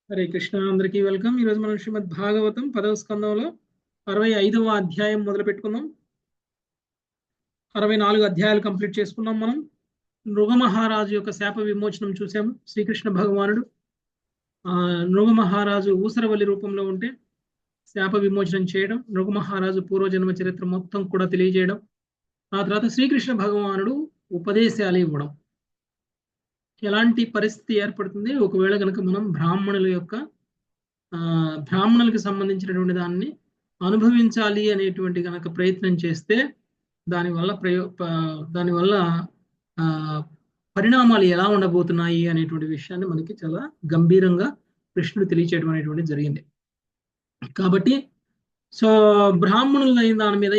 హరే కృష్ణ, అందరికీ వెల్కమ్. ఈరోజు మనం శ్రీమద్ భాగవతం 10వ స్కందంలో 65వ అధ్యాయం మొదలు పెట్టుకుందాం. 64 అధ్యాయాలు కంప్లీట్ చేసుకున్నాం. మనం నృగమహారాజు యొక్క శాప విమోచనం చూసాము. శ్రీకృష్ణ భగవానుడు నృగమహారాజు ఊసరవల్లి రూపంలో ఉంటే శాప విమోచనం చేయడం, నృగమహారాజు పూర్వజన్మ చరిత్ర మొత్తం కూడా తెలియజేయడం, ఆ తర్వాత శ్రీకృష్ణ భగవానుడు ఉపదేశాలు ఇవ్వడం. ఎలాంటి పరిస్థితి ఏర్పడుతుంది ఒకవేళ కనుక మనం బ్రాహ్మణులకు సంబంధించినటువంటి దాన్ని అనుభవించాలి అనేటువంటి కనుక ప్రయత్నం చేస్తే దానివల్ల ఆ, పరిణామాలు ఎలా ఉండబోతున్నాయి అనేటువంటి విషయాన్ని మనకి చాలా గంభీరంగా కృష్ణుడు తెలియచేయడం అనేటువంటి జరిగింది. కాబట్టి సో బ్రాహ్మణులు అయిన దాని మీద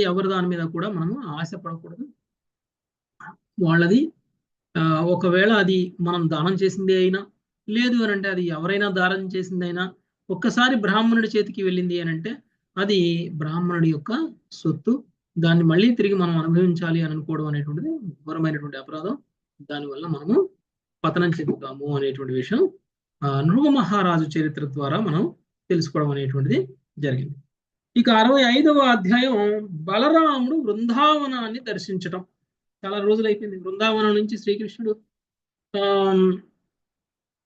కూడా మనము ఆశపడకూడదు. వాళ్ళది ఒకవేళ అది మనం దానం చేసింది అయినా, లేదు అని అంటే అది ఎవరైనా దానం చేసింది అయినా, ఒక్కసారి బ్రాహ్మణుడి చేతికి వెళ్ళింది అని అంటే అది బ్రాహ్మణుడి యొక్క సొత్తు. దాన్ని మళ్ళీ తిరిగి మనం అనుభవించాలి అని అనుకోవడం అనేటువంటిది ఘోరమైనటువంటి అపరాధం. దానివల్ల మనము పతనం చెందుతాము అనేటువంటి విషయం నృగ మహారాజు చరిత్ర ద్వారా మనం తెలుసుకోవడం అనేటువంటిది జరిగింది. ఇక 65వ అధ్యాయం బలరాముడు బృందావనాన్ని దర్శించటం. చాలా రోజులు అయిపోయింది. బృందావనం నుంచి శ్రీకృష్ణుడు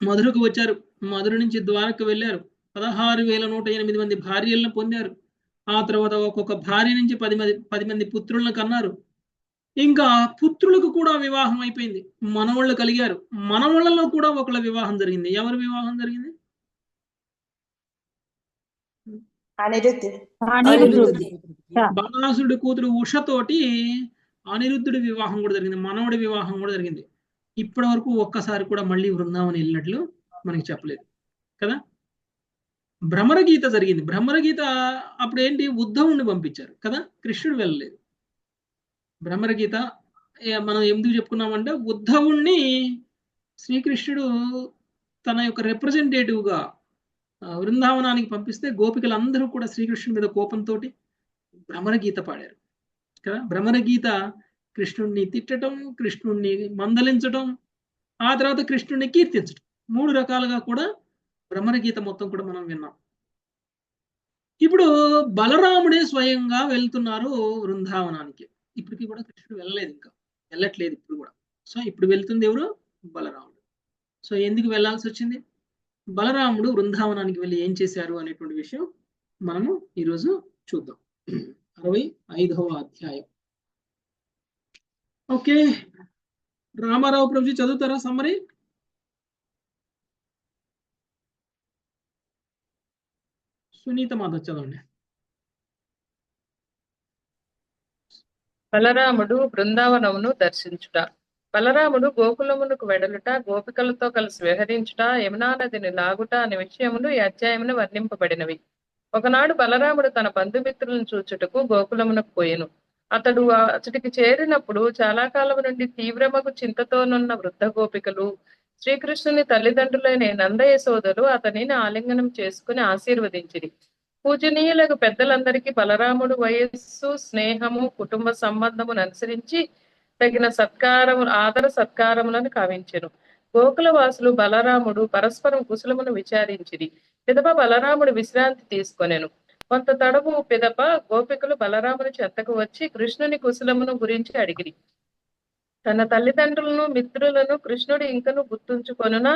మధురకు వచ్చారు. మధుర నుంచి ద్వారక వెళ్ళారు. 16,108 మంది భార్యలను పొందారు. ఆ తర్వాత ఒక్కొక్క భార్య నుంచి 10 మంది పుత్రులను కన్నారు. ఇంకా పుత్రులకు కూడా వివాహం అయిపోయింది. మనవాళ్ళు కలిగారు. మనవాళ్ళలో కూడా ఒకళ్ళ వివాహం జరిగింది. ఎవరి వివాహం జరిగింది? బలాసుడి కూతురు ఉషతోటి అనిరుద్ధుడి వివాహం కూడా జరిగింది. మనవడి వివాహం కూడా జరిగింది. ఇప్పటి వరకు ఒక్కసారి కూడా మళ్ళీ బృందావనం వెళ్ళినట్లు మనకి చెప్పలేదు కదా. భ్రమరగీత జరిగింది. భ్రమరగీత అప్పుడు ఏంటి, ఉద్ధవుణ్ణి పంపించారు కదా, కృష్ణుడు వెళ్ళలేదు. భ్రమరగీత మనం ఎందుకు చెప్పుకున్నామంటే ఉద్ధవుణ్ణి శ్రీకృష్ణుడు తన యొక్క రిప్రజెంటేటివ్గా బృందావనానికి పంపిస్తే గోపికలందరూ కూడా శ్రీకృష్ణుడి మీద కోపంతో భ్రమరగీత పాడారు కదా. భ్రమరగీత కృష్ణుడిని తిట్టడం, కృష్ణుడిని మందలించడం, ఆ తర్వాత కృష్ణుడిని కీర్తించడం, 3 రకాలుగా కూడా భ్రమరగీత మొత్తం కూడా మనం విన్నాం. ఇప్పుడు బలరాముడే స్వయంగా వెళ్తున్నారు బృందావనానికి. ఇప్పటికీ కూడా కృష్ణుడు వెళ్ళలేదు, ఇంకా వెళ్ళట్లేదు ఇప్పుడు కూడా. సో ఇప్పుడు వెళ్తుంది ఎవరు? బలరాముడు. సో ఎందుకు వెళ్ళాల్సి వచ్చింది? బలరాముడు బృందావనానికి వెళ్ళి ఏం చేశారు అనేటువంటి విషయం మనము ఈరోజు చూద్దాం. 65వ అధ్యాయం. ఓకే, రామారావు ప్రభుజీ చదువుతారా సమ్మరీ? సునీత మాధవ్ చదవండి. బలరాముడు బృందావనమును దర్శించుట. బలరాముడు గోకులమునకు వెడలుట, గోపికలతో కలిసి విహరించుట, యమునా నదిని లాగుట అనే విషయములు ఈ అధ్యాయమును వర్ణింపబడినవి. ఒకనాడు బలరాముడు తన బంధుమిత్రులను చూచుటకు గోకులమునకు పోయెను. అతడు అతడికి చేరినప్పుడు చాలా కాలం నుండి తీవ్రమగు చింతతోనున్న వృద్ధ గోపికలు, శ్రీకృష్ణుని తల్లిదండ్రులైన నందయశోదరు అతనిని ఆలింగనం చేసుకుని ఆశీర్వదించిరి. పూజనీయులకు పెద్దలందరికీ బలరాముడు వయస్సు, స్నేహము, కుటుంబ సంబంధమును అనుసరించి తగిన ఆదర సత్కారములను కావించెను. గోకుల వాసులు బలరాముడు పరస్పరం కుశలమును విచారించిరి. పిదప బలరాముడు విశ్రాంతి తీసుకొనెను. కొంత తడవు పిదప గోపికలు బలరాముని చెంతకు వచ్చి కృష్ణుని కుశలమును గురించి అడిగిరి. తన తల్లిదండ్రులను, మిత్రులను కృష్ణుడు ఇంకను గుర్తుంచుకొనునా,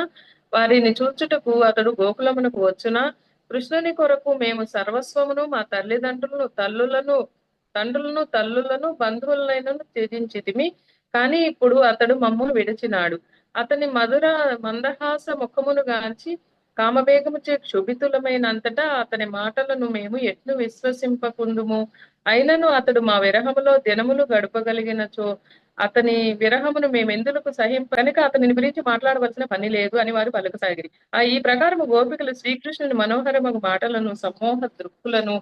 వారిని చూచుటకు అతడు గోకులమునకు వచ్చునా, కృష్ణుని కొరకు మేము సర్వస్వమును, మా తండ్రులను, తల్లులను, బంధువులైనను త్యజించితిమి. కానీ ఇప్పుడు అతడు మమ్మును విడిచినాడు. అతని మందహాస ముఖమును గాంచి కామవేగముచే క్షుభితులమైనంతటా అతని మాటలను మేము ఎట్లు విశ్వసింపకుందుము? అయినను అతడు మా విరహములో దినములు గడపగలిగినచో అతని విరహమును మేమెందులకు కనుక అతని గురించి మాట్లాడవలసిన పని లేదు అని వారు పలుకసాగిరి. ఈ ప్రకారము గోపికలు శ్రీకృష్ణుని మనోహరమగు మాటలను, సమ్మోహ దృక్కులను,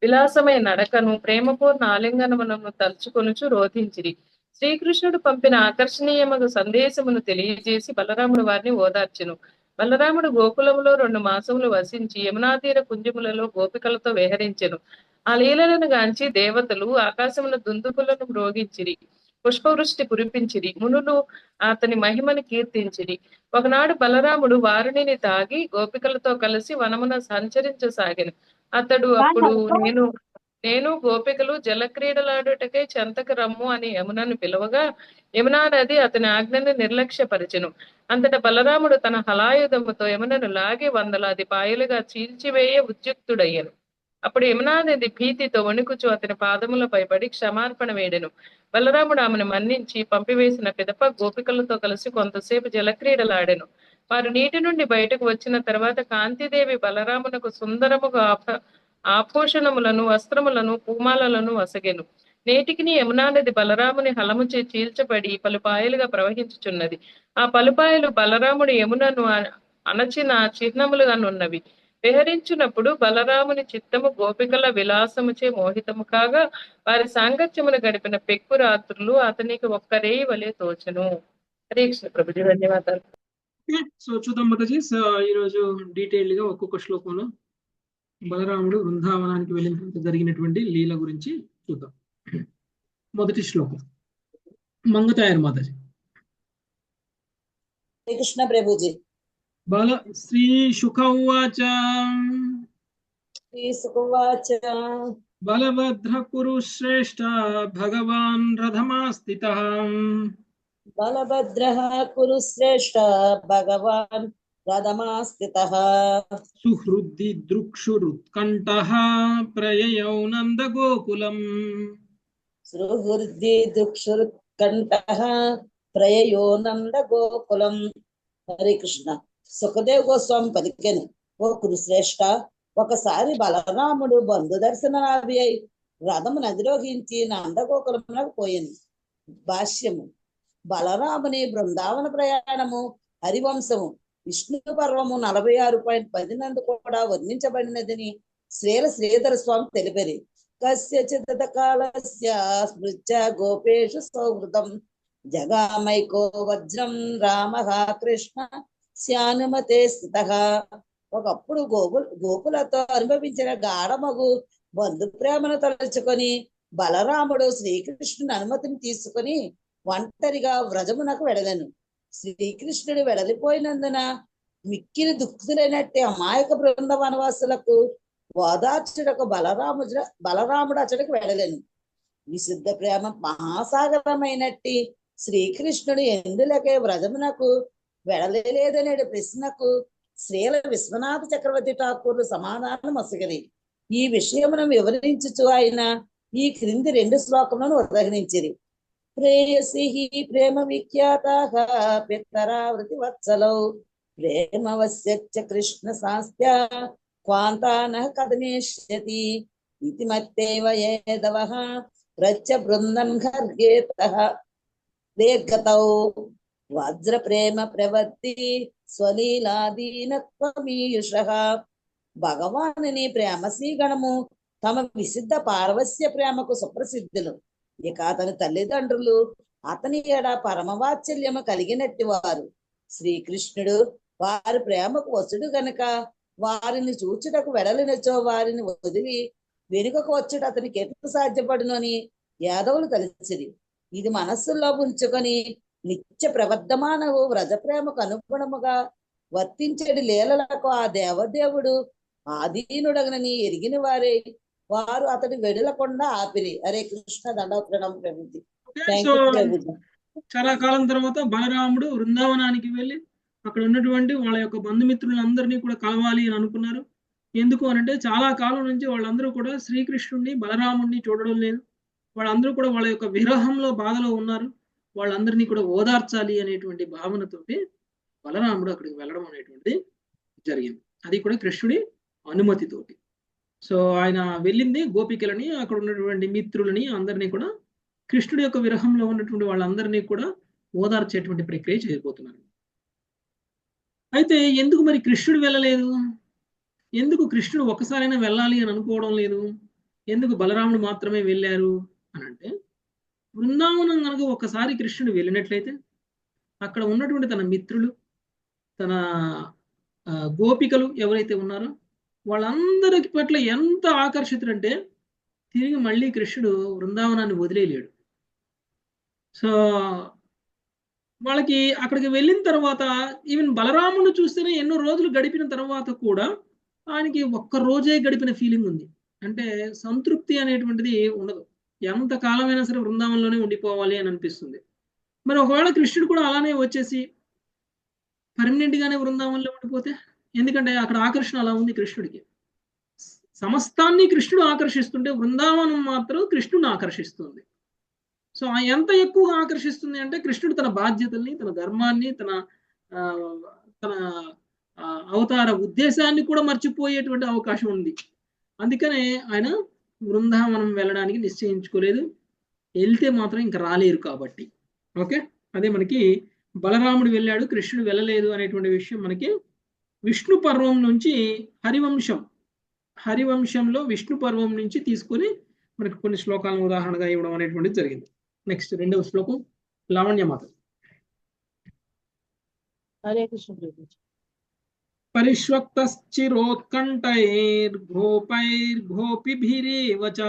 విలాసమైన నడకను, ప్రేమపూర్ణ ఆలింగనములను తలుచుకొనుచు రోధించిరి. శ్రీకృష్ణుడు పంపిన ఆకర్షణీయమగు సందేశమును తెలియజేసి బలరాముడు వారిని ఓదార్చెను. బలరాముడు గోకులములో 2 మాసములు వసించి యమునాతీర కుంజములలో గోపికలతో విహరించెను. ఆ లీలలను గాంచి దేవతలు ఆకాశమున దుందుకులను మ్రోగించిరి. పుష్పవృష్టి కురిపించిరి. మునులు అతని మహిమను కీర్తించిరి. ఒకనాడు బలరాముడు వారుణిని తాగి గోపికలతో కలిసి వనమున సంచరించసాగెను. అతడు అప్పుడు నేను గోపికలు జలక్రీడలాడుటకై చెంతకు రమ్ము అని యమునను పిలువగా యమునా నది అతని ఆజ్ఞను నిర్లక్ష్యపరిచెను. అంతటా బలరాముడు తన హలాయుధముతో యమునను లాగి వందలాది పాయలుగా చీల్చివేయ ఉద్యుక్తుడయ్యను. అప్పుడు యమునా నది భీతితో వణుకుచు అతని పాదములపై పడి క్షమార్పణ వేడెను. బలరాముడు ఆమెను మన్నించి పంపివేసిన పిదప గోపికలతో కలిసి కొంతసేపు జలక్రీడలాడెను. వారు నీటి నుండి బయటకు వచ్చిన తర్వాత కాంతిదేవి బలరామునకు సుందరముగా ఆభూషణములను, వస్త్రములను, పూమాలలను వసగెను. నేటికి యమునా నది బలరాముని హలముచే చీల్చబడి పలుపాయలుగా ప్రవహించుచున్నది. ఆ పలుపాయలు బలరాముడు యమునను అణచిన చిహ్నములుగానున్నవి. విహరించున్నప్పుడు బలరాముని చిత్తము గోపికల విలాసముచే మోహితము కాగా వారి సాంగత్యమును గడిపిన పెక్కు రాత్రులు అతనికి ఒక్కరేయి వలె తోచెను. హరే కృష్ణ ప్రభుజీ, ధన్యవాదాలు. సో చూద్దాం మాతాజీ. సో ఈరోజు డీటెయిల్డ్ గా ఒక్కొక్క శ్లోకంలో బలరాముడు బృందావనానికి వెళ్ళిన తర్వాత జరిగినటువంటి లీల గురించి చూద్దాం. మొదటి శ్లోకం మంగతాయర్ మాతాజీ. కృష్ణ ప్రభుజీ. బల శ్రీ శుకౌవాచ బలభద్ర కురు శ్రేష్ఠ భగవాన్ రథమాస్థితః. బలభద్రః కురు శ్రేష్ఠ భగవాన్ రథమాస్థితః. సుహృద్ది దృక్షురుత్కంఠః ప్రయయౌ నందగోకులం. సుహృద్ది దృక్షురుత్కంఠః ప్రయయో నందగోకులం. హరే కృష్ణ. సుఖదేవ్ గోస్వామి పలికెను, ఓ కురుశ్రేష్ఠ, ఒకసారి బలరాముడు బంధు దర్శనాభి అయి రథము నదిరోహించి నందగోకులమునకు పోయింది. భాష్యము. బలరాముని బృందావన ప్రయాణము హరివంశము విష్ణు పర్వము 46.10 నందు కూడా వర్ణించబడినదని శ్రీధర స్వామి తెలిపరి. కస్యచిత్ కాలస్య స్మృత్య గోపేషు సౌహృదం జగామైకో వజ్రం రామః కృష్ణ శ్యానుమతే స్థితః. ఒకప్పుడు గోకులతో అనుభవించిన గాఢమగు బంధు ప్రేమను తలుచుకొని బలరాముడు శ్రీకృష్ణుని అనుమతిని తీసుకుని ఒంటరిగా వ్రజమునకు వెడలను. శ్రీకృష్ణుడు వెడలిపోయినందున మిక్కిలి దుఃఖులైనట్టే అమాయక బృంద వనవాసులకు ఓదార్చుటకు బలరాముడు అతడికి వెడలేను. విశుద్ధ ప్రేమ మహాసాగరమైనట్టి శ్రీకృష్ణుడు ఎందులకే వ్రజమునకు వెడలేదనే ప్రశ్నకు శ్రీల విశ్వనాథ చక్రవర్తి ఠాకూర్లు సమాధానం అసగలి. ఈ విషయమును వివరించుచు ఆయన ఈ క్రింది 2 శ్లోకములను ఉదహరించిరి. ప్రేయసి ప్రేమ విఖ్యాత పితరావృతి వత్సలౌ ప్రేమవస్యచ్చ కృష్ణ శాస్త్య క్వాంతాన కథనేష్యతి ఇతి మత్తేవ ఏదవః ప్రత్య బృందం గర్గేతః దీర్ఘతౌ వజ్ర ప్రేమ ప్రవర్తి స్వలీలాదీనత్వమీయుషః. భగవానుని ప్రేమసీ గణము తమ విశుద్ధ పార్వస్య ప్రేమకు సుప్రసిద్ధులు. ఇక అతని తల్లిదండ్రులు అతని ఎడ పరమవాత్సల్యము కలిగినట్టి వారు. శ్రీకృష్ణుడు వారి ప్రేమకు వసుడు గనుక వారిని చూచుటకు వెడలినచో వారిని వదిలి వెనుకకు వచ్చుట అతనికి ఎట్లు సాధ్యపడును అని యాదవులు తలచిరి. ఇది మనస్సులో ఉంచుకొని నిత్య ప్రవర్ధమానవు వ్రజ ప్రేమకు అనుగుణముగా వర్తించేది లీలలకు ఆ దేవదేవుడు ఆధీనుడగనని ఎరిగిన వారే వారు అతడి వెడలకుండా ఆపిరి. హరే కృష్ణ. దండోత్రణం ప్రభుజీ. చాలా కాలం తర్వాత బలరాముడు బృందావనానికి వెళ్ళి అక్కడ ఉన్నటువంటి వాళ్ళ యొక్క బంధుమిత్రులందరినీ కూడా కలవాలి అని అనుకున్నారు. ఎందుకు అనంటే చాలా కాలం నుంచి వాళ్ళందరూ కూడా శ్రీకృష్ణుడిని బలరాముడిని చూడడం లేదు. వాళ్ళందరూ కూడా వాళ్ళ యొక్క విరహంలో బాధలో ఉన్నారు. వాళ్ళందరినీ కూడా ఓదార్చాలి అనేటువంటి భావనతోటి బలరాముడు అక్కడికి వెళ్ళడం అనేటువంటిది జరిగింది. అది కూడా కృష్ణుడి అనుమతితోటి. సో ఆయన వెళ్ళింది గోపికలని, అక్కడ ఉన్నటువంటి మిత్రులని అందరినీ కూడా కృష్ణుడి యొక్క విరహంలో ఉన్నటువంటి వాళ్ళందరినీ కూడా ఓదార్చేటువంటి ప్రక్రియ చేయబోతున్నారు. అయితే ఎందుకు మరి కృష్ణుడు వెళ్ళలేదు? ఎందుకు కృష్ణుడు ఒకసారైనా వెళ్ళాలి అని అనుకోవడం లేదు? ఎందుకు బలరాముడు మాత్రమే వెళ్ళారు అని అంటే, బృందావనం కనుక ఒకసారి కృష్ణుడు వెళ్ళినట్లయితే అక్కడ ఉన్నటువంటి తన మిత్రులు, తన గోపికలు ఎవరైతే ఉన్నారో వాళ్ళందరికి పట్ల ఎంత ఆకర్షితుడంటే తిరిగి మళ్ళీ కృష్ణుడు బృందావనాన్ని వదిలేయలేడు. సో వాళ్ళకి అక్కడికి వెళ్ళిన తర్వాత ఈవెన్ బలరాముని చూస్తేనే ఎన్నో రోజులు గడిపిన తర్వాత కూడా ఆయనకి ఒక్క రోజే గడిపిన ఫీలింగ్ ఉంది. అంటే సంతృప్తి అనేటువంటిది ఉండదు. ఎంత కాలమైనా సరే బృందావనంలోనే ఉండిపోవాలి అని అనిపిస్తుంది. మరి ఒకవేళ కృష్ణుడు కూడా అలానే వచ్చేసి పర్మనెంట్ గానే బృందావనంలో ఉండిపోతే, ఎందుకంటే అక్కడ ఆకర్షణ అలా ఉంది కృష్ణుడికి. సమస్తాన్ని కృష్ణుడు ఆకర్షిస్తుంటే బృందావనం మాత్రం కృష్ణుడిని ఆకర్షిస్తుంది. సో ఎంత ఎక్కువగా ఆకర్షిస్తుంది అంటే కృష్ణుడు తన బాధ్యతల్ని, తన ధర్మాన్ని, తన ఆ, తన అవతార ఉద్దేశాన్ని కూడా మర్చిపోయేటువంటి అవకాశం ఉంది. అందుకనే ఆయన బృందావనం వెళ్ళడానికి నిశ్చయించుకోలేదు. వెళ్తే మాత్రం ఇంకా రాలేరు కాబట్టి. ఓకే, అదే మనకి బలరాముడు వెళ్ళాడు, కృష్ణుడు వెళ్ళలేదు అనేటువంటి విషయం మనకి విష్ణు పర్వం నుంచి హరివంశంలో విష్ణు పర్వం నుంచి తీసుకొని మనకి కొన్ని శ్లోకాలను ఉదాహరణగా ఇవ్వడం అనేటువంటిది జరిగింది. నెక్స్ట్ రెండవ శ్లోకం లావణ్యమాత. హరే కృష్ణ ప్రభుజీ. పరిష్వక్తశ్చిరోత్కంఠైర్గోపైర్గోపిభిరేవ చ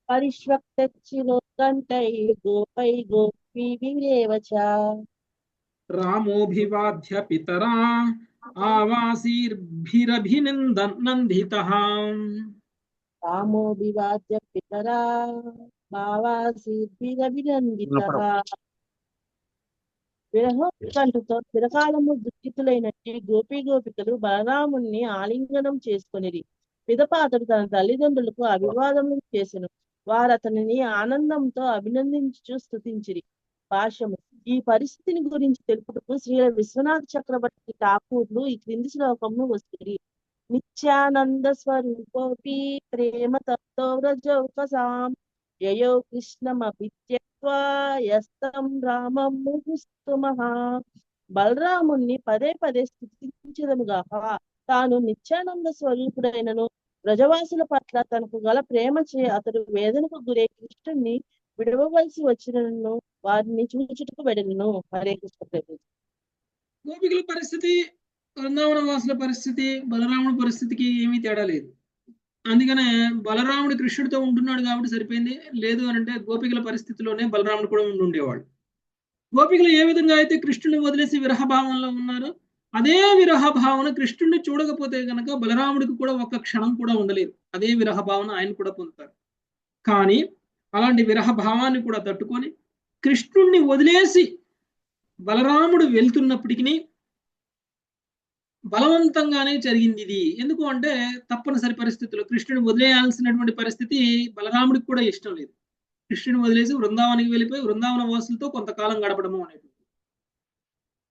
పరిష్వక్తచ్చిరోత్కంఠైర్గోపై గోపీభిరేవ చ రామోభివాద్య పితరా ఆవాసీర్భిరభినందితః రామోభివాద్య పితరా భావాసీభిరభినందితః. విరహోత్కంఠతో చిరకాలము దుఃఖితులైనట్టి గోపికలు బలరాముణ్ణి ఆలింగనం చేసుకొనిరి. పిదప అతడు తన తల్లిదండ్రులకు అభివాదములు చేసెను. వారు అతనిని ఆనందంతో అభినందించు స్తుతించిరి. భాష్యము. ఈ పరిస్థితిని గురించి తెలుపుటకు శ్రీ విశ్వనాథ చక్రవర్తి ఠాకూర్లు ఈ క్రింది శ్లోకమును వస్తుంది. నిత్యానంద స్వరూపోపి ప్రేమ తత్తో వ్రజౌకసాం యయో కృష్ణమపి త్యక్త్వా యస్తం రామం ముహుస్తుమః. బలరాముణ్ణి పదే పదే స్తుతించదముగాక తాను నిత్యానంద స్వరూపుడైనను వ్రజవాసుల పట్ల తనకు గల ప్రేమ చే అతడు వేదనకు గురై కృష్ణుణ్ణి విడవవలసి వచ్చినను వారిని చూచుటకు వెడలను. హరే కృష్ణ ప్రభు. గోపికల పరిస్థితి, బృందావన వాసుల పరిస్థితి, బలరాముడి పరిస్థితికి ఏమీ తేడా లేదు. అందుకనే బలరాముడు కృష్ణుడితో ఉంటున్నాడు కాబట్టి సరిపోయింది. లేదు అని అంటే గోపికల పరిస్థితిలోనే బలరాముడు కూడా ఉండేవాడు. గోపికలు ఏ విధంగా అయితే కృష్ణుని వదిలేసి విరహభావంలో ఉన్నారో అదే విరహభావన కృష్ణుడిని చూడకపోతే గనక బలరాముడికి కూడా ఒక్క క్షణం కూడా ఉండలేదు. అదే విరహభావన ఆయన కూడా పొందుతారు. కానీ అలాంటి విరహభావాన్ని కూడా తట్టుకొని కృష్ణుణ్ణి వదిలేసి బలరాముడు వెళ్తున్నప్పటికీ బలవంతంగానే జరిగింది ఇది. ఎందుకు అంటే తప్పనిసరి పరిస్థితుల్లో కృష్ణుని వదిలేయాల్సినటువంటి పరిస్థితి బలరాముడికి కూడా ఇష్టం లేదు. కృష్ణుని వదిలేసి బృందావనానికి వెళ్ళిపోయి బృందావన వాసులతో కొంతకాలం గడపడము అనేటువంటి.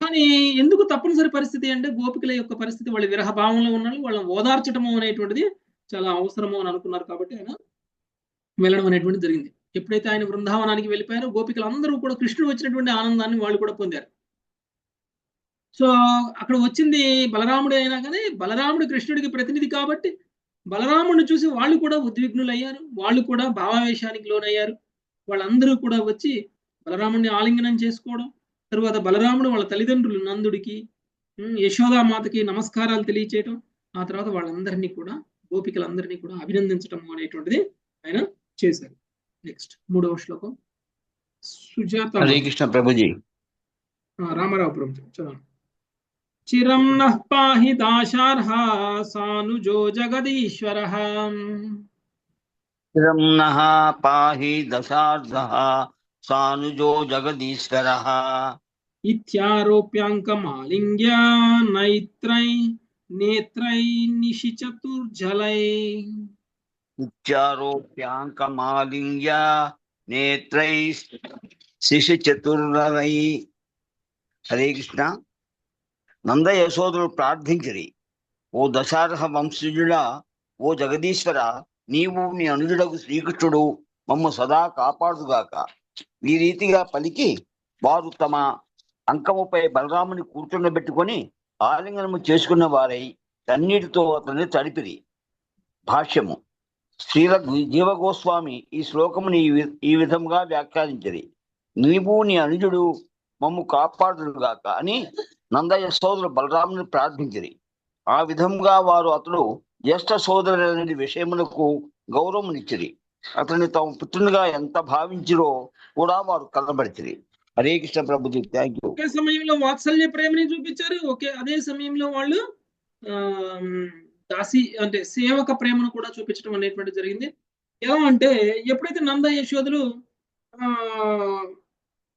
కానీ ఎందుకు తప్పనిసరి పరిస్థితి అంటే గోపికల యొక్క పరిస్థితి, వాళ్ళ విరహభావంలో ఉన్నారు, వాళ్ళని ఓదార్చటము అనేటువంటిది చాలా అవసరము అని అనుకున్నారు కాబట్టి ఆయన వెళ్ళడం అనేటువంటి జరిగింది. ఎప్పుడైతే ఆయన బృందావనానికి వెళ్ళిపోయారో గోపికలు అందరూ కూడా కృష్ణుడు వచ్చినటువంటి ఆనందాన్ని వాళ్ళు కూడా పొందారు. సో అక్కడ వచ్చింది బలరాముడు అయినా కానీ బలరాముడు కృష్ణుడికి ప్రతినిధి కాబట్టి బలరాముడిని చూసి వాళ్ళు కూడా ఉద్విగ్నులయ్యారు, వాళ్ళు కూడా భావావేశానికి లోనయ్యారు. వాళ్ళందరూ కూడా వచ్చి బలరాముడిని ఆలింగనం చేసుకోవడం, తరువాత బలరాముడు వాళ్ళ తల్లిదండ్రులు నందుడికి, యశోదామాతకి నమస్కారాలు తెలియచేయటం, ఆ తర్వాత వాళ్ళందరినీ కూడా గోపికలందరినీ కూడా అభినందించడం అనేటువంటిది ఆయన చేశారు. నెక్స్ట్ మూడవ శ్లోకం సుజాత. హరే కృష్ణ ప్రభుజీ. రామారావు ప్రభు చదవండి. చిరం నః పాహి దాశార్హ సానుజో జగదీశ్వరః చిరం నః పాహి దశార్ధః సానుజో జగదీశ్వరః ఇత్యారోప్యాంకమాలింగ్య నేత్రై నిశిచతుర్జలై ఇత్యారోప్యాంకమాలింగ్య నేత్రై శిశుచతుర్లై. హరే కృష్ణ. నంద యశోదులు ప్రార్థించిరి, ఓ దశార్హ వంశజుడా, ఓ జగదీశ్వర, నీవు నీ అనుజుడకు శ్రీకృష్ణుడు మమ్ము సదా కాపాడుగాక. ఈ రీతిగా పలికి వారు తమ అంకముపై బలరాముని కూర్చుండబెట్టుకొని ఆలింగనము చేసుకున్న వారై కన్నీటితో అతన్ని తడిపిరి. భాష్యము. శ్రీల జీవగోస్వామి ఈ శ్లోకముని ఈ విధంగా వ్యాఖ్యానించిరి. నీవు నీ అనుజుడు మమ్ము కాపాడుగాక అని నంద యశోదులు బలరాముని ప్రార్థించిరి. ఆ విధంగా వారు అతడు జ్యేష్ఠ సోదరులనే విషయములకు గౌరవమునిచ్చిరి. అతన్ని తమ పుత్రునిగా ఎంత భావించిరో కూడా వారు కనబడితే. Hare Krishna Prabhuji, thank you. ఒకే సమయంలో వాత్సల్య ప్రేమని చూపించారు, అదే సమయంలో వాళ్ళు దాసి అంటే సేవక ప్రేమను కూడా చూపించడం అనేటువంటి జరిగింది. ఎలా అంటే ఎప్పుడైతే నంద యశోదలు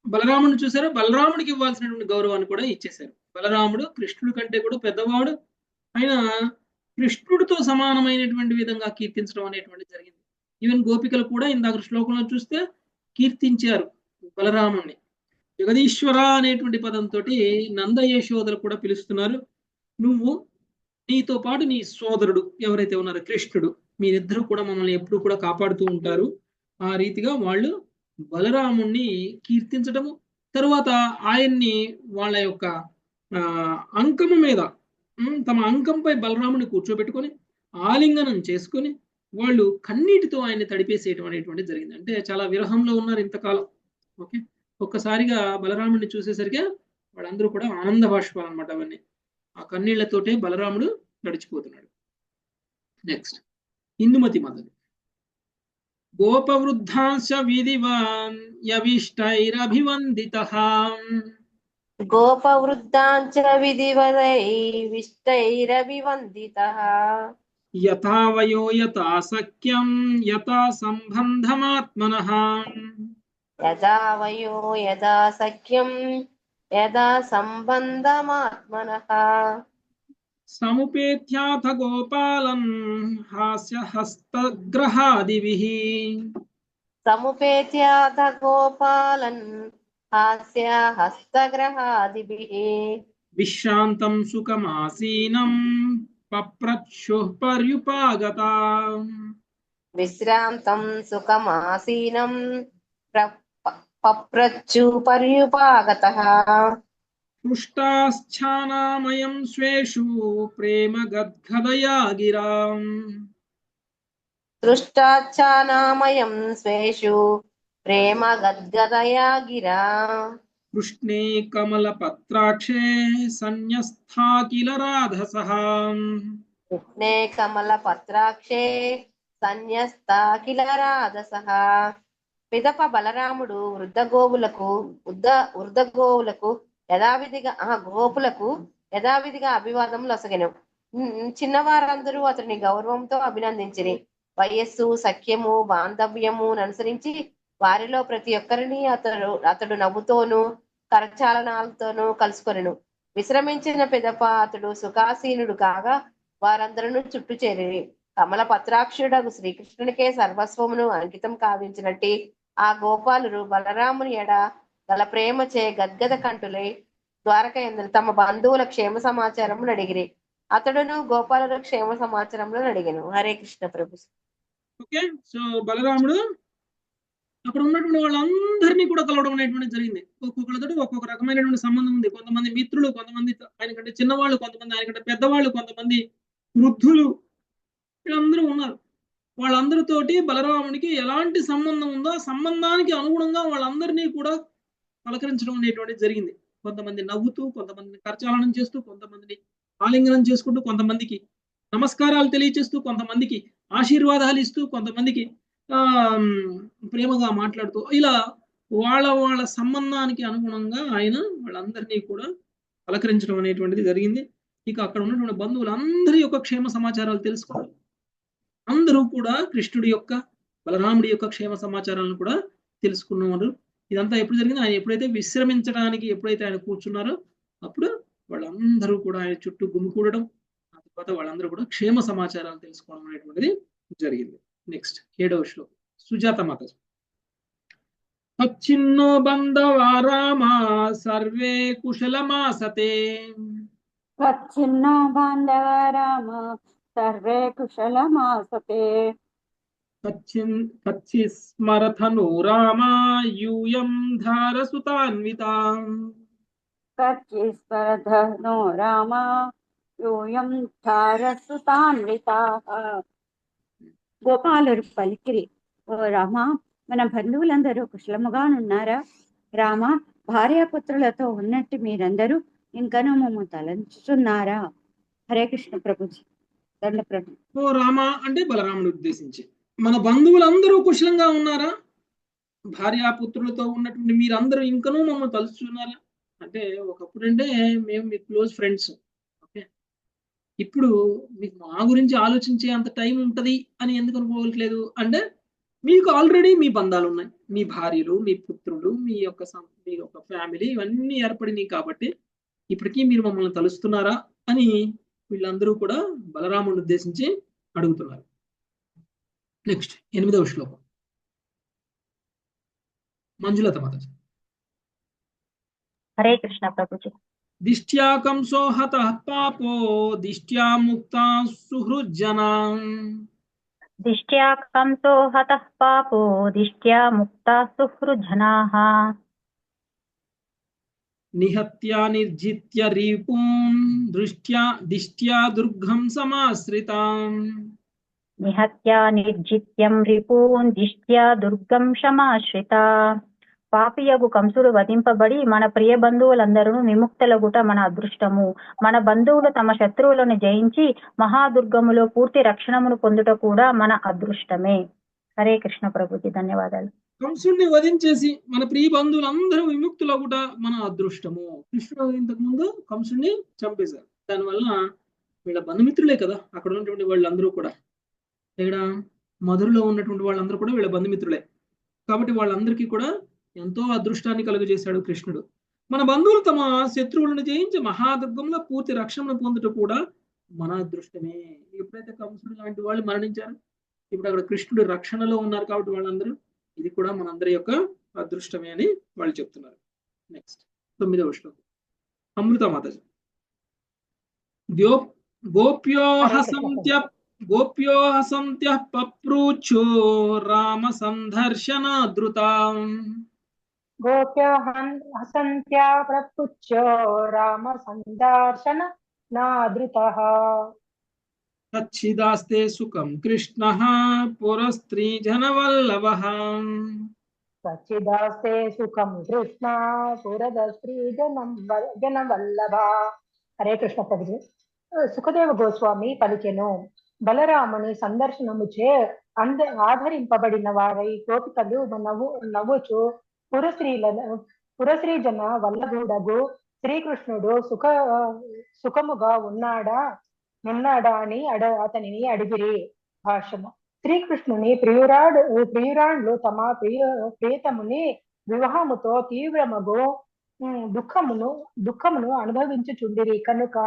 బలరాముడిని చూసారో బలరాముడికి ఇవ్వాల్సినటువంటి గౌరవాన్ని కూడా ఇచ్చేశారు. బలరాముడు కృష్ణుడి కంటే కూడా పెద్దవాడు, ఆయన కృష్ణుడితో సమానమైనటువంటి విధంగా కీర్తించడం అనేటువంటి జరిగింది. ఈవెన్ గోపికలు కూడా ఇందాక శ్లోకంలో చూస్తే కీర్తించారు బలరాముణ్ణి. జగదీశ్వర అనేటువంటి పదంతో నంద యశోదలు కూడా పిలుస్తున్నారు. నువ్వు నీతో పాటు నీ సోదరుడు ఎవరైతే ఉన్నారో కృష్ణుడు, మీరిద్దరూ కూడా మమ్మల్ని ఎప్పుడు కూడా కాపాడుతూ ఉంటారు. ఆ రీతిగా వాళ్ళు బలరాముణ్ణి కీర్తించటము, తరువాత ఆయన్ని వాళ్ళ యొక్క అంకము మీద తమ అంకంపై బలరాముని కూర్చోబెట్టుకొని ఆలింగనం చేసుకొని వాళ్ళు కన్నీటితో ఆయన్ని తడిపేసేయటం అనేటువంటి జరిగింది. అంటే చాలా విరహంలో ఉన్నారు ఇంతకాలం. ఓకే, ఒక్కసారిగా బలరాముడిని చూసేసరికి వాళ్ళందరూ కూడా ఆనంద బాష్పాలు అనమాట. అవన్నీ ఆ కన్నీళ్లతోటే బలరాముడు నడిచిపోతున్నాడు. నెక్స్ట్ ఇందుమతి మదది. గోపవృద్ధాంశ విధివాన్ యవిష్టైరభివందితః గోపవృద్ధాంచ విధివదైవిష్టైరభివందితః యథా వయో యథా సఖ్యం యథా సంబంధమాత్మనః యదా వయో యదా సఖ్యం యదా సంబంధమాత్మనః సముపేత్యాథ గోపాలం హాస్యహస్తగ్రహాదిభిః సముపేత్యాథ గోపాలన్ హాస్యహస్తగ్రహాదిభిః విశ్రాంతం సుఖమాసీనం పప్రచ్యుః పర్యుపాగతా విశ్రాంతం సుఖమాసీనం పప్రచ్చు పర్యుపాగతః పృష్టాశ్చానామయం స్వేషు ప్రేమ గద్గదయా గిరాం దృష్టాచ్చానామయం స్వేషు ప్రేమ గద్గదయా గిరా కృష్ణే కమలపత్రాక్షే సన్యస్థాకిల రాధసః కృష్ణే కమలపత్రాక్షే సన్యస్తాకిల రాధసః. పిదప బలరాముడు వృద్ధగోవులకు యథావిధిగా అభివాదములు అసగెను. చిన్నవారందరూ అతని గౌరవంతో అభినందించిరి. వయస్సు, సఖ్యము, బాంధవ్యము అనుసరించి వారిలో ప్రతి ఒక్కరిని అతడు నవ్వుతోనూ కరచాలనాలతోనూ కలుసుకొనెను. విశ్రమించిన పిదప అతడు సుఖాసీనుడు కాగా వారందరూ చుట్టూ చేరిరి. కమల పత్రాక్షుడగు శ్రీకృష్ణునికే సర్వస్వమును అంకితం కావించినట్టి ఆ గోపాలురు బలరాముని ఎడ గల ప్రేమచే గద్గద కంఠులై ద్వారక యందు తమ బంధువుల క్షేమ సమాచారములు అడిగిరి. అతడును గోపాలుల క్షేమ సమాచారములు అడిగాను. హరే కృష్ణ ప్రభు. ఓకే, సో బలరాముడు అక్కడ ఉన్నటువంటి వాళ్ళందరినీ కూడా కలవడం అనేటువంటి జరిగింది. ఒక్కొక్కరితో ఒక్కొక్క రకమైనటువంటి సంబంధం ఉంది. కొంతమంది మిత్రులు, కొంతమంది ఆయన కంటే చిన్నవాళ్ళు, కొంతమంది ఆయన కంటే పెద్దవాళ్ళు, కొంతమంది వృద్ధులు, వీళ్ళందరూ ఉన్నారు. వాళ్ళందరితోటి బలరామునికి ఎలాంటి సంబంధం ఉందో ఆ సంబంధానికి అనుగుణంగా వాళ్ళందరినీ కూడా పలకరించడం అనేటువంటిది జరిగింది. కొంతమంది నవ్వుతూ, కొంతమందిని కరచాలనం చేస్తూ, కొంతమందిని ఆలింగనం చేసుకుంటూ, కొంతమందికి నమస్కారాలు తెలియచేస్తూ, కొంతమందికి ఆశీర్వాదాలు ఇస్తూ, కొంతమందికి ప్రేమగా మాట్లాడుతూ, ఇలా వాళ్ళ సంబంధానికి అనుగుణంగా ఆయన వాళ్ళందరినీ కూడా పలకరించడం అనేటువంటిది జరిగింది. ఇక అక్కడ ఉన్నటువంటి బంధువులందరి యొక్క క్షేమ సమాచారాలు తెలుసుకోవాలి. అందరూ కూడా కృష్ణుడి యొక్క, బలరాముడి యొక్క క్షేమ సమాచారాలను కూడా తెలుసుకున్నారు. ఇదంతా ఎప్పుడు జరిగింది? ఆయన ఎప్పుడైతే విశ్రమించడానికి ఆయన కూర్చున్నారో అప్పుడు వాళ్ళందరూ కూడా ఆయన చుట్టూ గుమికూడడం, ఆ తర్వాత వాళ్ళందరూ కూడా క్షేమ సమాచారాలు తెలుసుకోవడం అనేటువంటిది జరిగింది. నెక్స్ట్ 7వ శ్లోకం. సుజాత మాత. తచ్చిన్నో బంధవా రామా సర్వే కుశలమాసతే. తచ్చిన్నో బాంధవ రామ సర్వే కుశలమాసతే. తచ్చిస్మరథనో రామా యూయం ధారసుతాన్వితా. తచ్చిస్మరథనో రామ యూయం ధారసుతాన్వితా. గోపాలురు పలికిరి, ఓ రామ, మన బంధువులందరూ కుశలముగానున్నారా? రామ, భార్యాపుత్రులతో ఉన్నట్టు మీరందరూ ఇంకనూ మమ్మ తలంచుతున్నారా? హరే కృష్ణ ప్రభుజీ. దండ ప్రభు. ఓ రామ అంటే బలరాముడు ఉద్దేశించి, మన బంధువులందరూ కుశలంగా ఉన్నారా? భార్యాపుత్రులతో ఉన్నటువంటి మీరందరూ ఇంకనూ మమ్మల్ని తలుచుతున్నారా? అంటే ఒకప్పుడు అంటే మేము మీ క్లోజ్ ఫ్రెండ్స్, ఓకే, ఇప్పుడు మీకు మా గురించి ఆలోచించే అంత టైం ఉంటది అని ఎందుకు అనుకోవట్లేదు అంటే మీకు ఆల్రెడీ మీ బంధాలు ఉన్నాయి, మీ భార్యలు, మీ పుత్రులు, మీ యొక్క ఫ్యామిలీ ఇవన్నీ ఏర్పడినాయి కాబట్టి ఇప్పటికీ మీరు మమ్మల్ని తలుస్తున్నారా అని వీళ్ళందరూ కూడా బలరాముని ఉద్దేశించి అడుగుతున్నారు. నెక్స్ట్ 8వ శ్లోకం మంజులత మాతాజీ. హరే కృష్ణ ప్రభుజీ. దిష్ట్యా కంసో హతః పాపో దిష్ట్యా ముక్తా సుహృజ్జనా. దిష్ట్యా కంసో హతః పాపో దిష్ట్యా ముక్తా సుహృజనాః. నిహత్యా నిర్జిత్య రీపూన్ దిష్ట్యా దుర్గం సమాశ్రితాం. నిహత్యా నిర్జిత్యం రిపూన్ దిష్ట్యా దుర్గం సమాశ్రితా. పాపియగు కంసుడు వధింపబడి మన ప్రియ బంధువులందరూ విముక్తులగుట మన అదృష్టము. మన బంధువులు తమ శత్రువులను జయించి మహాదుర్గములో పూర్తి రక్షణమును పొందుట కూడా మన అదృష్టమే. హరే కృష్ణ ప్రభుజీ, ధన్యవాదాలు. కంసుడిని వధించేసి మన ప్రియ బంధువులందరూ విముక్తులగుట మన అదృష్టము. కృష్ణుడు ఇంతకు ముందు కంసుడిని చంపేశారు, దానివల్ల వీళ్ళ బంధుమిత్రులే కదా అక్కడ ఉన్నటువంటి వాళ్ళందరూ కూడా. ఇక్కడ మధురలో ఉన్నటువంటి వాళ్ళందరూ కూడా వీళ్ళ బంధుమిత్రులే కాబట్టి వాళ్ళందరికీ కూడా ఎంతో అదృష్టాన్ని కలుగజేశాడు కృష్ణుడు. మన బంధువులు తమ శత్రువులను జయించి మహాదుర్గంలో పూర్తి రక్షణను పొందుట కూడా మన అదృష్టమే. ఎప్పుడైతే కంసుడు లాంటి వాళ్ళు మరణించారు, ఇప్పుడు అక్కడ కృష్ణుడు రక్షణలో ఉన్నారు కాబట్టి వాళ్ళందరూ, ఇది కూడా మనందరి యొక్క అదృష్టమే అని వాళ్ళు చెప్తున్నారు. నెక్స్ట్ 9వ శ్లోకం అమృత మాతాజీ. గోప్యో హసంత్య పప్రూచో రామ సందర్శనాద్రుతాం. గోప్యో హసంత్యా ప్రపుచ్చో రామ సందర్శన నాదృతః. తచ్చిదాస్తే సుఖం కృష్ణః పురస్త్రీ జనవల్లభః. సచ్చిదాస్తే సుఖం కృష్ణ పురదస్త్రీ జనవల్లభ. హరే కృష్ణ ప్రభుజీ. సుఖదేవ గోస్వామి పలికెను, బలరాముని సందర్శనముచే ఆదరింపబడిన వారై గోపికలు నవ్వుచు పురశ్రీ జన వల్లభుడగు శ్రీకృష్ణుడు సుఖముగా ఉన్నాడా అని అతనిని అడిగిరి. భాష్యము. శ్రీకృష్ణుని ప్రియురాండ్లు తమ ప్రియతముని వివాహముతో తీవ్రమగు దుఃఖమును అనుభవించుచుండిరి కనుక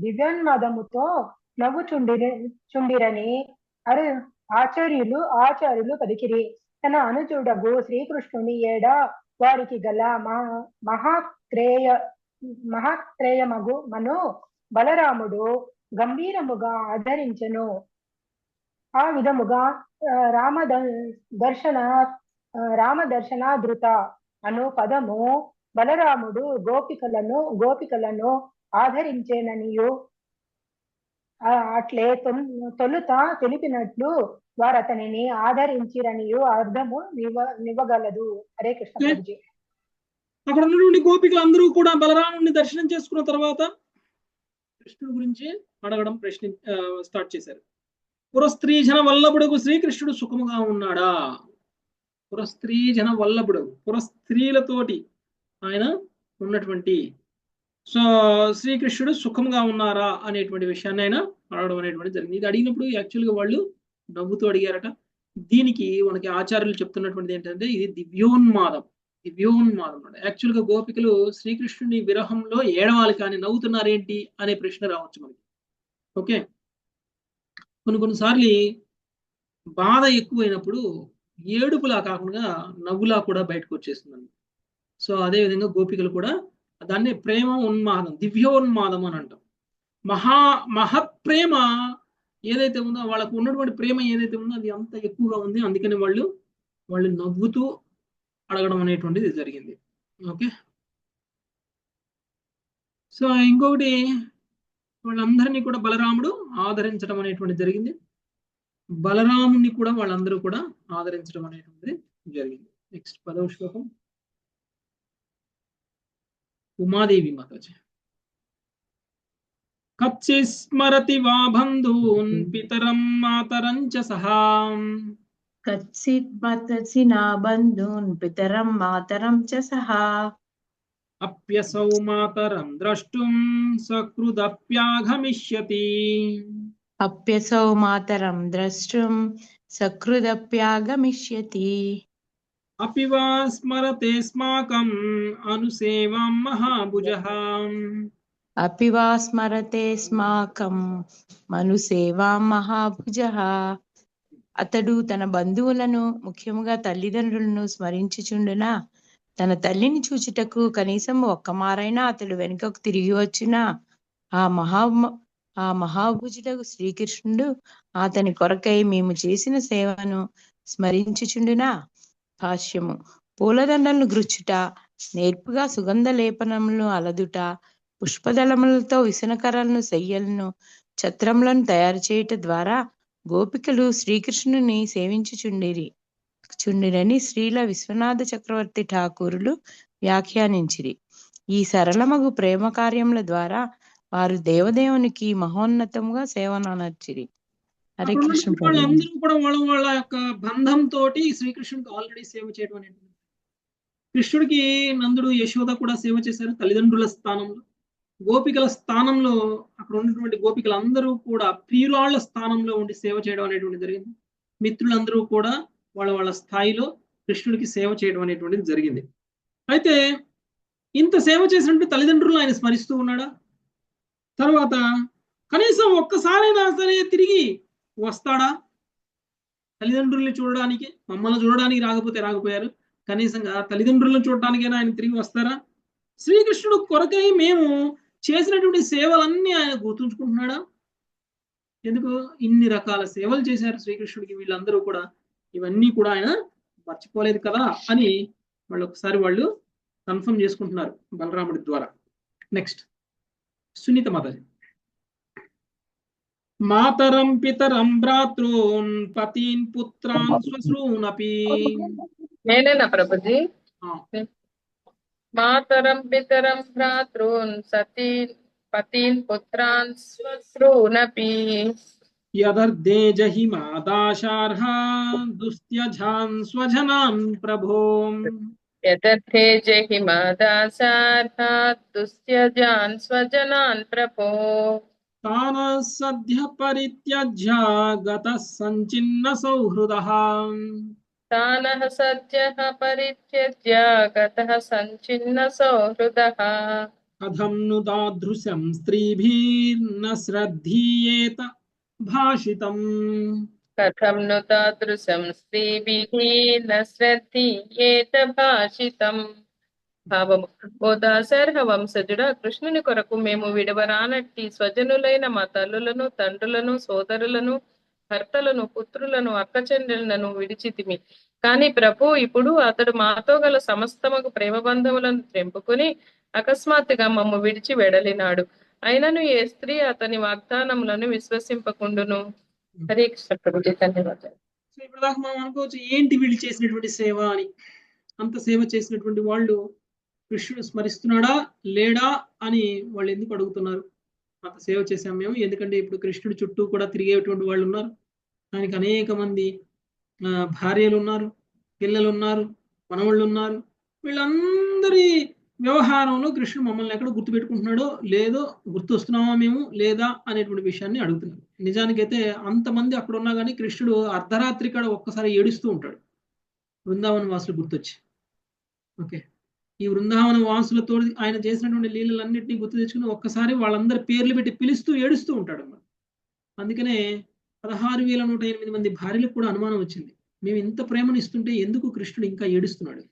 దివ్యోన్మాదముతో నవ్వుచుండిరని ఆచార్యులు పలికిరి. తన అనుజుడగు శ్రీకృష్ణుని ఏడ వారికి గల మహాత్రేయమగు బలరాముడు గంభీరముగా ఆదరించెను. ఆ విధముగా రామదర్శనాదృత అను పదము బలరాముడు గోపికలను ఆదరించేననియు అట్లే తొలుత తెలిపినట్లు వారు అతనిని ఆదరించిరనియు అర్థము నివ్వగలదు. హరే కృష్ణ ప్రభుజీ. అక్కడ ఉన్నటువంటి గోపికలు అందరూ కూడా బలరాముడిని దర్శనం చేసుకున్న తర్వాత కృష్ణుడి గురించి అడగడం స్టార్ట్ చేశారు. పురస్త్రీ జన వల్లభుడుకు శ్రీకృష్ణుడు సుఖముగా ఉన్నాడా? పురస్త్రీ జన వల్లభుడు, పురస్త్రీలతోటి ఆయన ఉన్నటువంటి శ్రీకృష్ణుడు సుఖంగా ఉన్నారా అనేటువంటి విషయాన్ని ఆయన అడగడం అనేటువంటి జరిగింది. ఇది అడిగినప్పుడు యాక్చువల్గా వాళ్ళు నవ్వుతూ అడిగారట. దీనికి మనకి ఆచార్యులు చెప్తున్నటువంటిది ఏంటంటే ఇది దివ్యోన్మాదం అంటే యాక్చువల్గా గోపికలు శ్రీకృష్ణుని విరహంలో ఏడవాలి కానీ నవ్వుతున్నారేంటి అనే ప్రశ్న రావచ్చు మనకి. ఓకే, కొన్నిసార్లు బాధ ఎక్కువైనప్పుడు ఏడుపులా కాకుండా నవ్వులా కూడా బయటకు వచ్చేస్తుంది. సో అదే విధంగా గోపికలు కూడా దాన్ని ప్రేమ ఉన్మాదం, దివ్యోన్మాదం అని అంటాం. మహప్రేమ ఏదైతే ఉందో, వాళ్ళకు ఉన్నటువంటి ప్రేమ ఏదైతే ఉందో అది అంత ఎక్కువగా ఉంది. అందుకని వాళ్ళు నవ్వుతూ అడగడం అనేటువంటిది జరిగింది. ఓకే, సో ఇంకొకటి వాళ్ళందరినీ కూడా బలరాముడు ఆదరించడం అనేటువంటిది జరిగింది. బలరాముని కూడా వాళ్ళందరూ కూడా ఆదరించడం అనేటువంటిది జరిగింది. నెక్స్ట్ 10వ శ్లోకం ఉమాదేవి మాతాజీ. కచ్చిత్ స్మరతి వా బంధూన్ పితరం మాతరం చ సహా కచ్చిత్ మతసి నా బంధూన్ పితరం మాతరం చ సహా అప్యసౌ మాతరం ద్రష్టుం సకృదప్యాగమిష్యతి అప్యసౌ మాతరం ద్రష్టుం సకృదప్యాగమిష్యతి అపి వా స్మరతే స్మాకం అనుసేవాం మహాభుజః అపి వా స్మరతే స్మాకం మనుసేవాం మహాభుజః. అతడు తన బంధువులను ముఖ్యముగా తల్లిదండ్రులను స్మరించుచుండునా తన తల్లిని చూచుటకు కనీసం ఒక్క మారైనా అతడు వెనుకకు తిరిగి వచ్చినా ఆ మహాభుజుడకు శ్రీకృష్ణుడు అతని కొరకై మేము చేసిన సేవను స్మరించుచుండునా. భాష్యము. పూలదండలను గ్రుచ్చుట, నేర్పుగా సుగంధ లేపనములను అలదుట, పుష్పదళములతో విసనకరలను శయ్యలను ఛత్రములను తయారు చేయుట ద్వారా గోపికలు శ్రీకృష్ణుని సేవించుచుండిరని శ్రీల విశ్వనాథ చక్రవర్తి ఠాకూరులు వ్యాఖ్యానించిరి. ఈ సరళమగు ప్రేమ కార్యముల ద్వారా వారు దేవదేవునికి మహోన్నతముగా సేవనర్చిరి. హరే కృష్ణ. వాళ్ళందరూ కూడా వాళ్ళ యొక్క బంధంతో శ్రీకృష్ణుడికి ఆల్రెడీ సేవ చేయడం అనేది. కృష్ణుడికి నందుడు యశోద కూడా సేవ చేశారు తల్లిదండ్రుల స్థానంలో. గోపికల స్థానంలో అక్కడ ఉన్నటువంటి గోపికలందరూ కూడా ప్రియురాళ్ల స్థానంలో ఉండి సేవ చేయడం అనేటువంటిది జరిగింది. మిత్రులందరూ కూడా వాళ్ళ స్థాయిలో కృష్ణుడికి సేవ చేయడం అనేటువంటిది జరిగింది. అయితే ఇంత సేవ చేసినట్టు తల్లిదండ్రులు ఆయన స్మరిస్తూ ఉన్నాడా? తర్వాత కనీసం ఒక్కసారైనా సరే తిరిగి వస్తాడా? తల్లిదండ్రుల్ని చూడడానికి, మమ్మల్ని చూడడానికి రాకపోయారు, కనీసంగా తల్లిదండ్రులను చూడడానికైనా ఆయన తిరిగి వస్తారా? శ్రీకృష్ణుడు కొరకై మేము చేసినటువంటి సేవలన్నీ ఆయన గుర్తుంచుకుంటున్నాడా? ఎందుకు ఇన్ని రకాల సేవలు చేశారు శ్రీకృష్ణుడికి వీళ్ళందరూ కూడా, ఇవన్నీ కూడా ఆయన మర్చిపోలేదు కదా అని వాళ్ళు కన్ఫర్మ్ చేసుకుంటున్నారు బలరాముడి ద్వారా. నెక్స్ట్ సునీత మాతాజీ. మాతరం పితరం భ్రాతృన్ పతీన్ పుత్రాన్ శ్వశ్రూనపి. నేనేనా ప్రభుజీ? మాతరం పితరం భ్రాతృన్ పతీన్ పుత్రాన్ శ్వశ్రూనపి యదర్దే జహి మాదాశార్హ దుస్త్యజాన్ స్వజనాన్ ప్రభో. యదర్థే జహి మాదాశార్హాత్ దుస్త్యజాన్ స్వజనాన్ ప్రభో. తాన సద్య పరిత్యజ్య గతః సంచిన్న సౌహృదః. తానః సద్యః పరిత్యజ్య గతః సంచిన్న సౌహృదః. కథం ను దాదృశం స్త్రీభిర్న శ్రద్ధీయేత భాషితం. కథం ను తాదృశం స్త్రీభిః న శ్రద్ధీయేత భాషితం. భావము. ఓ దాశర్హ వంశజుడా, కృష్ణుని కొరకు మేము విడవరానట్టి స్వజనులైన మా తల్లులను, తండ్రులను, సోదరులను, భర్తలను, పుత్రులను, అక్కచెల్లెళ్లను విడిచితిమి. కాని ప్రభు ఇప్పుడు అతడు మాతో గల సమస్తముకు ప్రేమ బంధములను తెంపుకుని అకస్మాత్తుగా మమ్ము విడిచి వెడలినాడు. అయినను ఏ స్త్రీ అతని వాగ్దానములను విశ్వసింపకుండును. హరే కృష్ణ ప్రభుజీ. ధన్యవాదాలు. సో ఇప్పటిదాకా మనం అనుకోవచ్చు ఏంటి వీళ్ళు చేసినటువంటి సేవ అని. అంత సేవ చేసినటువంటి వాళ్ళు కృష్ణుడు స్మరిస్తున్నాడా లేడా అని వాళ్ళు ఎందుకు అడుగుతున్నారు? అంత సేవ చేశాం మేము, ఎందుకంటే ఇప్పుడు కృష్ణుడి చుట్టూ కూడా తిరిగేటువంటి వాళ్ళు ఉన్నారు, ఆయనకి అనేక మంది భార్యలు ఉన్నారు, పిల్లలు ఉన్నారు, మనవాళ్ళు ఉన్నారు. వీళ్ళందరి వ్యవహారంలో కృష్ణుడు మమ్మల్ని ఎక్కడ గుర్తుపెట్టుకుంటున్నాడో లేదో, గుర్తొస్తున్నామా మేము లేదా అనేటువంటి విషయాన్ని అడుగుతున్నారు. నిజానికైతే అంతమంది అక్కడ ఉన్నా కానీ కృష్ణుడు అర్ధరాత్రి కాడ ఒక్కసారి ఏడుస్తూ ఉంటాడు బృందావన వాసులు గుర్తొచ్చి. ఓకే, ఈ బృందావన వాసులతో ఆయన చేసినటువంటి లీలలన్నింటినీ గుర్తు తెచ్చుకుని ఒక్కసారి వాళ్ళందరి పేర్లు పెట్టి పిలుస్తూ ఏడుస్తూ ఉంటాడు అన్నమాట. అందుకనే 16,108 మంది భార్యలకు కూడా అనుమానం వచ్చింది, మేము ఇంత ప్రేమను ఇస్తుంటే ఎందుకు కృష్ణుడు ఇంకా ఏడుస్తున్నాడు?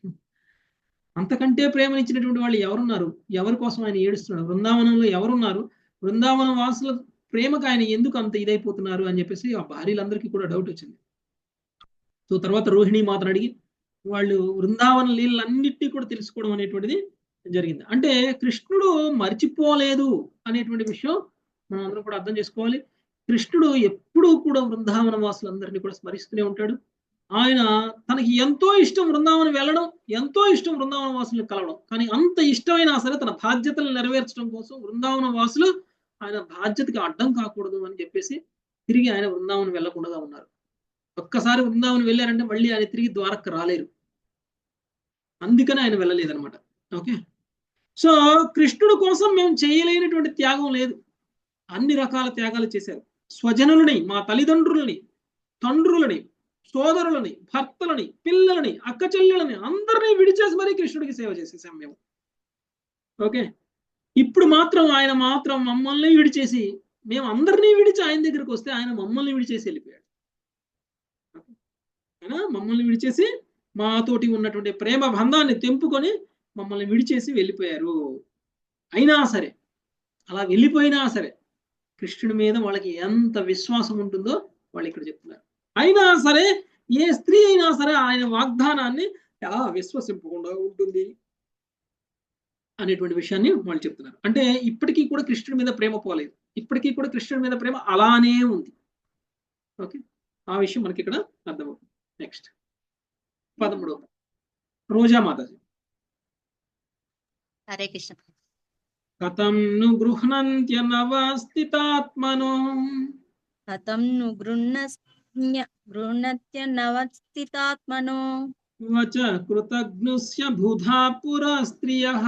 అంతకంటే ప్రేమనిచ్చినటువంటి వాళ్ళు ఎవరున్నారు? ఎవరి కోసం ఆయన ఏడుస్తున్నాడు? బృందావనంలో ఎవరున్నారు? బృందావన వాసుల ప్రేమకు ఆయన ఎందుకు అంత ఇదైపోతున్నారు అని చెప్పేసి ఆ భార్యలందరికీ కూడా డౌట్ వచ్చింది. సో తర్వాత రోహిణి మాతను అడిగి వాళ్ళు బృందావన లీలన్నిటినీ కూడా తెలుసుకోవడం అనేటువంటిది జరిగింది. అంటే కృష్ణుడు మర్చిపోలేదు అనేటువంటి విషయం మనం అందరం కూడా అర్థం చేసుకోవాలి. కృష్ణుడు ఎప్పుడూ కూడా బృందావన వాసులందరినీ కూడా స్మరిస్తూనే ఉంటాడు. ఆయన తనకి ఎంతో ఇష్టం బృందావనం వెళ్ళడం, ఎంతో ఇష్టం బృందావన వాసులను కలవడం. కానీ అంత ఇష్టమైనా సరే తన బాధ్యతలు నెరవేర్చడం కోసం బృందావన వాసులు ఆయన బాధ్యతకి అడ్డం కాకూడదు అని చెప్పేసి తిరిగి ఆయన బృందావనం వెళ్లకుండా ఉన్నారు. ఒక్కసారి బృందావనం వెళ్ళారంటే మళ్ళీ ఆయన తిరిగి ద్వారక రాలేరు. అందుకని ఆయన వెళ్ళలేదన్నమాట. ఓకే, సో కృష్ణుడు కోసం మేము చేయలేనటువంటి త్యాగం లేదు. అన్ని రకాల త్యాగాలు చేశారు. స్వజనులని, మా తల్లిదండ్రులని, తండ్రులని, సోదరులని, భర్తలని, పిల్లలని, అక్క చెల్లెలని అందరినీ విడిచేసి మరీ కృష్ణుడికి సేవ చేసేసాం మేము. ఓకే, ఇప్పుడు మాత్రం ఆయన మాత్రం మమ్మల్ని విడిచేసి, మేము అందరినీ విడిచి ఆయన దగ్గరికి వస్తే ఆయన మమ్మల్ని విడిచేసి వెళ్ళిపోయాడు. ఆయన మమ్మల్ని విడిచేసి మాతోటి ఉన్నటువంటి ప్రేమ బంధాన్ని తెంపుకొని మమ్మల్ని విడిచేసి వెళ్ళిపోయారు. అయినా సరే, అలా వెళ్ళిపోయినా సరే కృష్ణుడి మీద వాళ్ళకి ఎంత విశ్వాసం ఉంటుందో వాళ్ళు ఇక్కడ చెప్తున్నారు. అయినా సరే ఏ స్త్రీ అయినా సరే ఆయన వాగ్దానాన్ని ఎలా విశ్వసింపకుండా ఉంటుంది అనేటువంటి విషయాన్ని వాళ్ళు చెప్తున్నారు. అంటే ఇప్పటికీ కూడా కృష్ణుడి మీద ప్రేమ పోలేదు, ఇప్పటికీ కూడా కృష్ణుడి మీద ప్రేమ అలానే ఉంది. ఓకే, ఆ విషయం మనకి ఇక్కడ అర్థమవుతుంది. నెక్స్ట్ 13వ రోజా మాతాజీ. హరే కృష్ణ. కథం ను గృహ్ణంత్యనవస్థితాత్మనో కథం ను గృహ్ణత్యనవస్థితాత్మనో వచ కృతజ్ఞస్య బుధా పురా స్త్రియః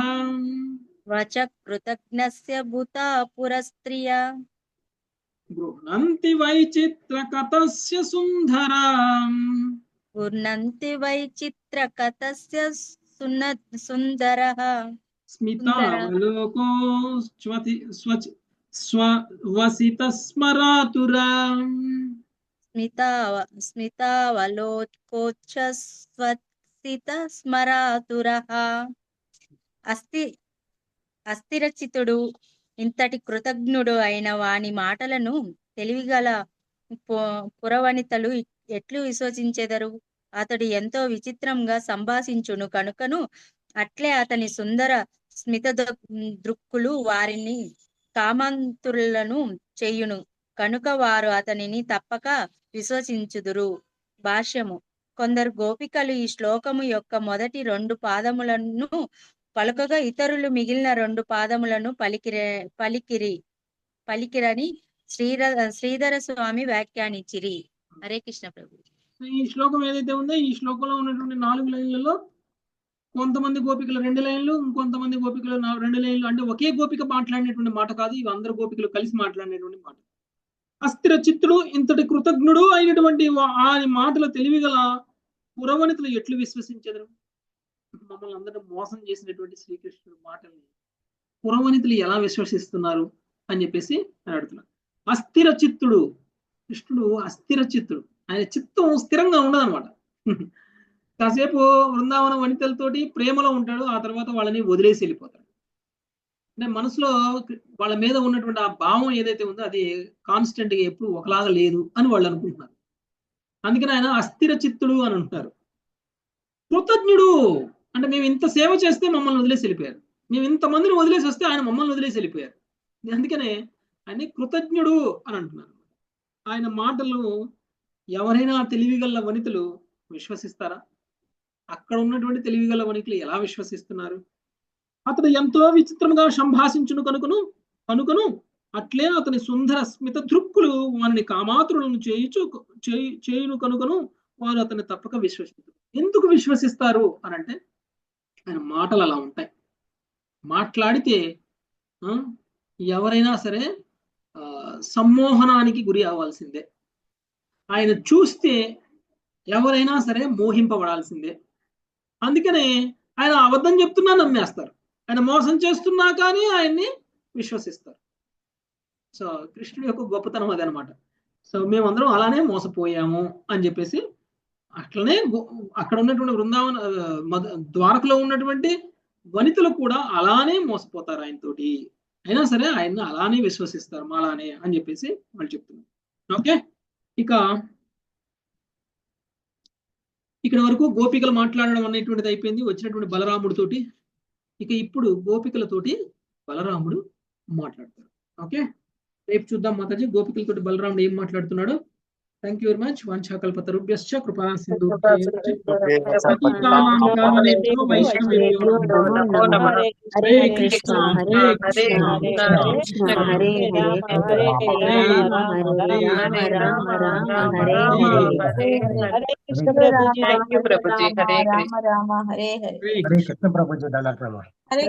వచ కృతజ్ఞస్య భూతా పురస్త్రియా గృహ్ణంతి వైచిత్రకథస్య సుందరాం గృహ్ణంతి వైచిత్రకథస్య సుందరః స్మితావలోకో స్వసితస్మరాతురాం స్మితావలోకోచ్ఛ్వసితస్మరాతురః. అస్థిరచితుడు ఇంతటి కృతజ్ఞుడు అయిన వాని మాటలను తెలివిగల పురవనితలు ఎట్లు విశ్వసించెదరు? అతడు ఎంతో విచిత్రంగా సంభాషించును కనుకను అట్లే అతని సుందర స్మిత దృక్కులు వారిని కామంతులను చేయును కనుక వారు అతనిని తప్పక విశ్వసించుదురు. భాష్యము. కొందరు గోపికలు ఈ శ్లోకము యొక్క మొదటి 2 పాదములను పలుకగా ఇతరులు మిగిలిన 2 పాదములను పలికిరని శ్రీధర స్వామి వ్యాఖ్యానించిరి. హరే కృష్ణ ప్రభు. ఈ శ్లోకం ఏదైతే ఉందో ఈ శ్లోకంలో ఉన్నటువంటి 4 లైన్లలో కొంతమంది గోపికలు 2 లైన్లు, ఇంకొంతమంది గోపికలు 2 లైన్లు. అంటే ఒకే గోపిక మాట్లాడినటువంటి మాట కాదు, ఇవి అందరు గోపికలు కలిసి మాట్లాడినటువంటి మాట. అస్థిర చిత్తుడు ఇంతటి కృతజ్ఞుడు అయినటువంటి ఆ మాటలు తెలివిగల పురవనితులు ఎట్లు విశ్వసించెదరు? మమ్మల్ని అందరూ మోసం చేసినటువంటి శ్రీకృష్ణుడు మాటల్ని పురవనితులు ఎలా విశ్వసిస్తున్నారు అని చెప్పేసి అని అడుగుతున్నారు. అస్థిర చిత్తుడు, కృష్ణుడు అస్థిర చిత్తుడు, ఆయన చిత్తం స్థిరంగా ఉండదన్నమాట. కాసేపు బృందావన వనితలతోటి ప్రేమలో ఉంటాడు, ఆ తర్వాత వాళ్ళని వదిలేసి వెళ్ళిపోతాడు. అంటే మనసులో వాళ్ళ మీద ఉన్నటువంటి ఆ భావం ఏదైతే ఉందో అది కాన్స్టెంట్ గా ఎప్పుడు ఒకలాగా లేదు అని వాళ్ళు అనుకుంటున్నారు. అందుకని ఆయన అస్థిర చిత్తుడు అని అంటున్నారు. కృతజ్ఞుడు అంటే మేము ఇంత సేవ చేస్తే మమ్మల్ని వదిలేసి వెళ్ళిపోయారు, మేము ఇంతమందిని వదిలేసి వస్తే ఆయన మమ్మల్ని వదిలేసి వెళ్ళిపోయారు. అందుకనే ఆయన కృతజ్ఞుడు అని అంటున్నారు. ఆయన మాటలు ఎవరైనా తెలివిగల వనితలు విశ్వసిస్తారా? అక్కడ ఉన్నటువంటి తెలివిగల వనితలు ఎలా విశ్వసిస్తున్నారు? అతడు ఎంతో విచిత్రంగా సంభాషించును కనుకను అట్లే అతని సుందర స్మిత దృక్కులు వారిని కామాతులను చేయును కనుకను వారు అతన్ని తప్పక విశ్వసిస్తారు. ఎందుకు విశ్వసిస్తారు అని అంటే ఆయన మాటలు అలా ఉంటాయి. మాట్లాడితే ఎవరైనా సరే సమ్మోహనానికి గురి అవ్వాల్సిందే. ఆయన చూస్తే ఎవరైనా సరే మోహింపబడాల్సిందే. అందుకనే ఆయన అబద్ధం చెప్తున్నా నమ్మేస్తారు, ఆయన మోసం చేస్తున్నా కానీ ఆయన్ని విశ్వసిస్తారు. సో కృష్ణుడి యొక్క గొప్పతనం అది అనమాట. సో మేమందరం అలానే మోసపోయాము అని చెప్పేసి అట్లనే అక్కడ ఉన్నటువంటి బృందావన ద్వారకలో ఉన్నటువంటి వనితలు కూడా అలానే మోసపోతారు ఆయనతోటి, అయినా సరే ఆయన్ని అలానే విశ్వసిస్తారు అలానే అని చెప్పేసి వాళ్ళు చెప్తున్నారు. ఓకే, ఇక ఇక్కడ వరకు గోపికలు మాట్లాడడం అనేటువంటిది అయిపోయింది వచ్చినటువంటి బలరాముడితోటి. ఇక ఇప్పుడు గోపికలతోటి బలరాముడు మాట్లాడతాడు. ఓకే, రేపు చూద్దాం మాతాజీ గోపికలతోటి బలరాముడు ఏం మాట్లాడుతున్నాడు. Thank you very much. వంచాకల్పతరుభ్యశ్చ కృపా సింధుభ్యో కృపా చ సింధుభ్యో పతితానాం పావనేభ్యో వైష్ణవేభ్యో నమో నమో నమః. నమః. హరే హరే కృష్ణ కృష్ణ హరే హరే కృష్ణ కృష్ణ హరే కృష్ణ కృష్ణ కృష్ణ హరే హరే హరే హరే రామ హరే హరే రామ రామ హరే రామ రామ రామ రామ హరే హరే హరే హరే. Hare Krishna Hare Prabhuji thank you Prabhuji. హరే రామ కృష్ణ. రామ హరే హరే హరే హరే కృష్ణ. కృష్ణ ప్రభుజీ దండాలు. హరే